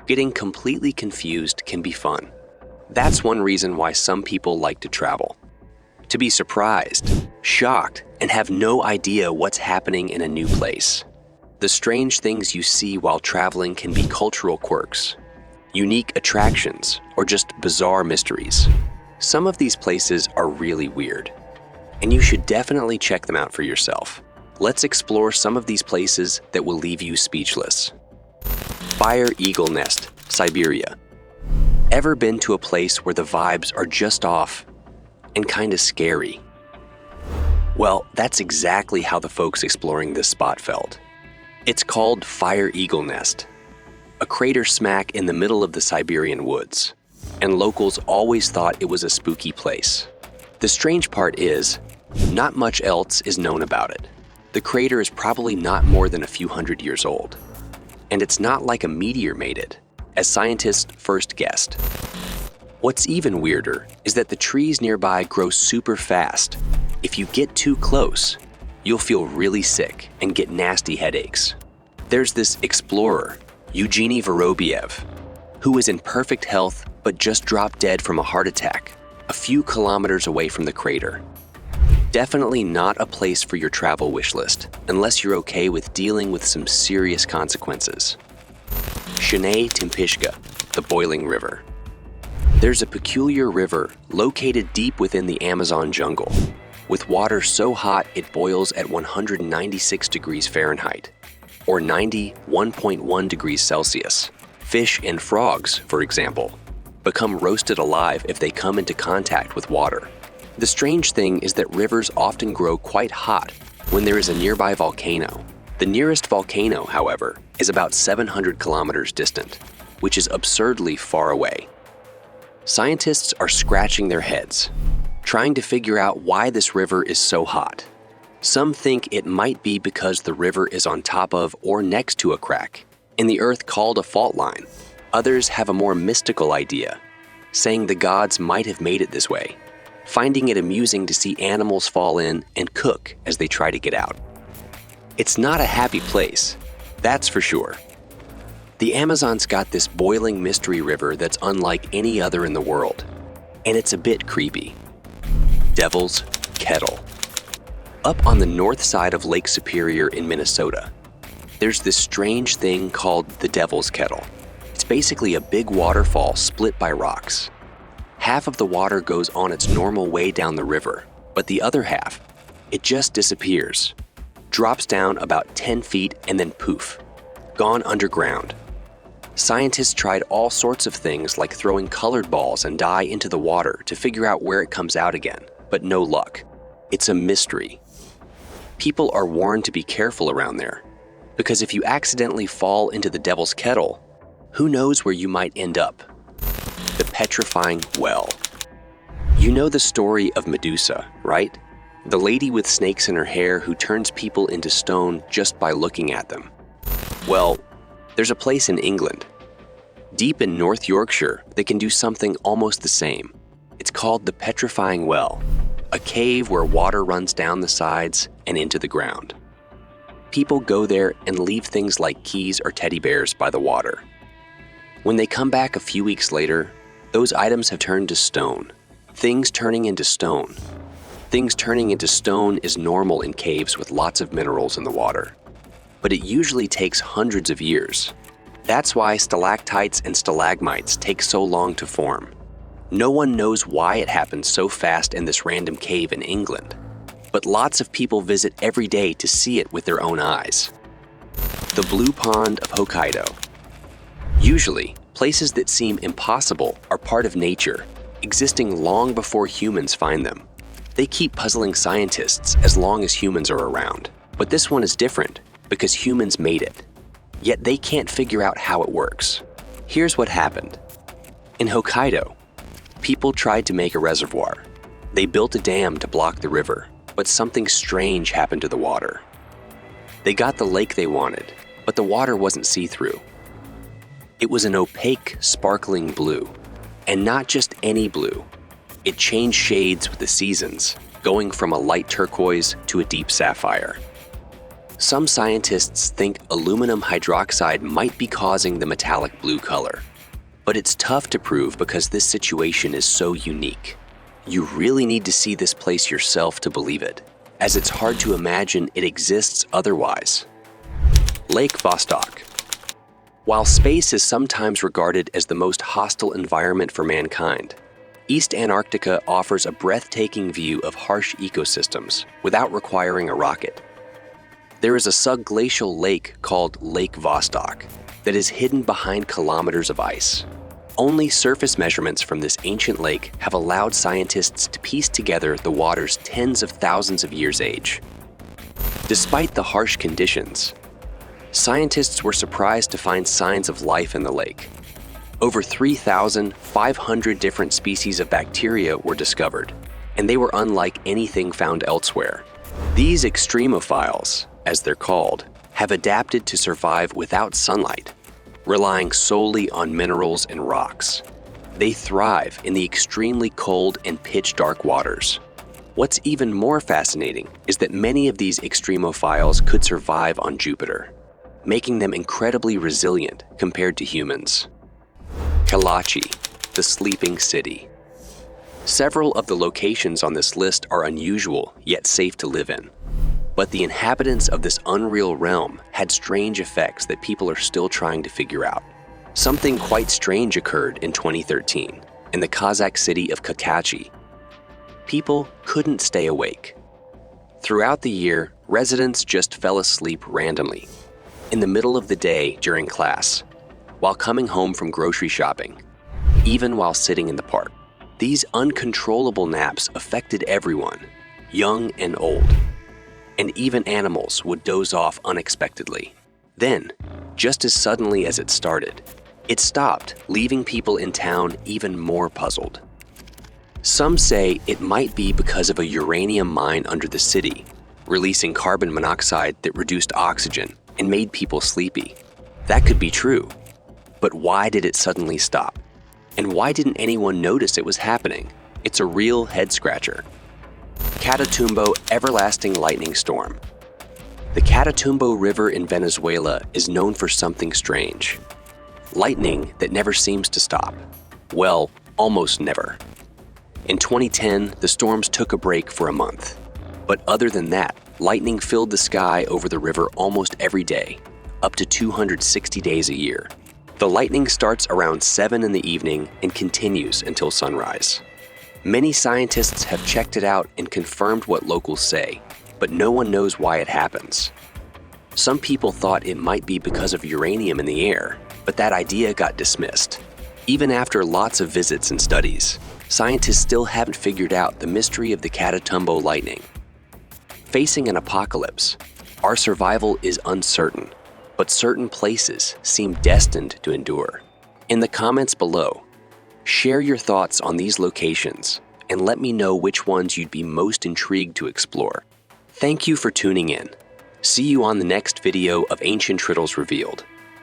Getting completely confused can be fun. That's one reason why some people like to travel. To be surprised, shocked, and have no idea what's happening in a new place. The strange things you see while traveling can be cultural quirks, unique attractions, or just bizarre mysteries. Some of these places are really weird, and you should definitely check them out for yourself. Let's explore some of these places that will leave you speechless. Fire Eagle Nest, Siberia. Ever been to a place where the vibes are just off and kinda scary? Well, that's exactly how the folks exploring this spot felt. It's called Fire Eagle Nest, a crater smack in the middle of the Siberian woods, and locals always thought it was a spooky place. The strange part is, not much else is known about it. The crater is probably not more than a few hundred years old, and it's not like a meteor made it, as scientists first guessed. What's even weirder is that the trees nearby grow super fast. If you get too close, you'll feel really sick and get nasty headaches. There's this explorer, Eugenie Vorobiev, who is in perfect health but just dropped dead from a heart attack a few kilometers away from the crater. Definitely not a place for your travel wish list unless you're okay with dealing with some serious consequences. Shenai Timpishka, the Boiling River. There's a peculiar river located deep within the Amazon jungle, with water so hot it boils at 196 degrees Fahrenheit, or 91.1 degrees Celsius. Fish and frogs, for example, become roasted alive if they come into contact with water. The strange thing is that rivers often grow quite hot when there is a nearby volcano. The nearest volcano, however, is about 700 kilometers distant, which is absurdly far away. Scientists are scratching their heads, trying to figure out why this river is so hot. Some think it might be because the river is on top of or next to a crack in the earth called a fault line. Others have a more mystical idea, saying the gods might have made it this way, finding it amusing to see animals fall in and cook as they try to get out. It's not a happy place, that's for sure. The Amazon's got this boiling mystery river that's unlike any other in the world, and it's a bit creepy. Devil's Kettle. Up on the north side of Lake Superior in Minnesota, there's this strange thing called the Devil's Kettle. It's basically a big waterfall split by rocks. Half of the water goes on its normal way down the river, but the other half, it just disappears, drops down about 10 feet and then poof, gone underground. Scientists tried all sorts of things like throwing colored balls and dye into the water to figure out where it comes out again, but no luck. It's a mystery. People are warned to be careful around there, because if you accidentally fall into the Devil's Kettle, who knows where you might end up? The Petrifying Well. You know the story of Medusa, right? The lady with snakes in her hair who turns people into stone just by looking at them. Well, there's a place in England, deep in North Yorkshire, that can do something almost the same. It's called the Petrifying Well, a cave where water runs down the sides and into the ground. People go there and leave things like keys or teddy bears by the water. When they come back a few weeks later, those items have turned to stone. Things turning into stone. Things turning into stone is normal in caves with lots of minerals in the water, but it usually takes hundreds of years. That's why stalactites and stalagmites take so long to form. No one knows why it happens so fast in this random cave in England, but lots of people visit every day to see it with their own eyes. The Blue Pond of Hokkaido. Usually, places that seem impossible are part of nature, existing long before humans find them. They keep puzzling scientists as long as humans are around. But this one is different because humans made it. Yet they can't figure out how it works. Here's what happened. In Hokkaido, people tried to make a reservoir. They built a dam to block the river, but something strange happened to the water. They got the lake they wanted, but the water wasn't see-through. It was an opaque, sparkling blue, and not just any blue. It changed shades with the seasons, going from a light turquoise to a deep sapphire. Some scientists think aluminum hydroxide might be causing the metallic blue color. But it's tough to prove because this situation is so unique. You really need to see this place yourself to believe it, as it's hard to imagine it exists otherwise. Lake Vostok. While space is sometimes regarded as the most hostile environment for mankind, East Antarctica offers a breathtaking view of harsh ecosystems without requiring a rocket. There is a subglacial lake called Lake Vostok that is hidden behind kilometers of ice. Only surface measurements from this ancient lake have allowed scientists to piece together the water's tens of thousands of years age. Despite the harsh conditions, scientists were surprised to find signs of life in the lake. Over 3,500 different species of bacteria were discovered, and they were unlike anything found elsewhere. These extremophiles, as they're called, have adapted to survive without sunlight, relying solely on minerals and rocks. They thrive in the extremely cold and pitch-dark waters. What's even more fascinating is that many of these extremophiles could survive on Jupiter, making them incredibly resilient compared to humans. Kalachi, the sleeping city. Several of the locations on this list are unusual yet safe to live in. But the inhabitants of this unreal realm had strange effects that people are still trying to figure out. Something quite strange occurred in 2013 in the Kazakh city of Kakachi. People couldn't stay awake. Throughout the year, residents just fell asleep randomly, in the middle of the day during class, while coming home from grocery shopping, even while sitting in the park. These uncontrollable naps affected everyone, young and old. And even animals would doze off unexpectedly. Then, just as suddenly as it started, it stopped, leaving people in town even more puzzled. Some say it might be because of a uranium mine under the city, releasing carbon monoxide that reduced oxygen and made people sleepy. That could be true, but why did it suddenly stop? And why didn't anyone notice it was happening? It's a real head-scratcher. Catatumbo Everlasting Lightning Storm. The Catatumbo River in Venezuela is known for something strange. Lightning that never seems to stop. Well, almost never. In 2010, the storms took a break for a month. But other than that, lightning filled the sky over the river almost every day, up to 260 days a year. The lightning starts around 7 in the evening and continues until sunrise. Many scientists have checked it out and confirmed what locals say, but no one knows why it happens. Some people thought it might be because of uranium in the air, but that idea got dismissed. Even after lots of visits and studies, scientists still haven't figured out the mystery of the Catatumbo lightning. Facing an apocalypse, our survival is uncertain, but certain places seem destined to endure. In the comments below, share your thoughts on these locations and let me know which ones you'd be most intrigued to explore. Thank you for tuning in. See you on the next video of Ancient Riddles Revealed.